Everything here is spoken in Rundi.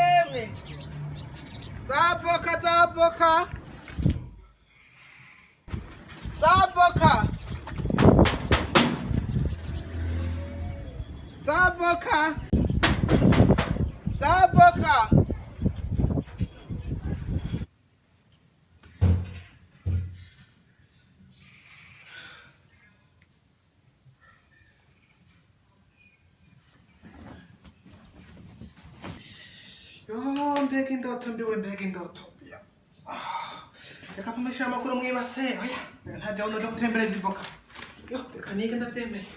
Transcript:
yemwe zavoka zavoka zavoka zavoka zavoka mbega indoto mbiwe mbega indoto reka mfumishira amakuru mwibase oya ntajya unoja gutembereza ivoka reka nige ndavyemeye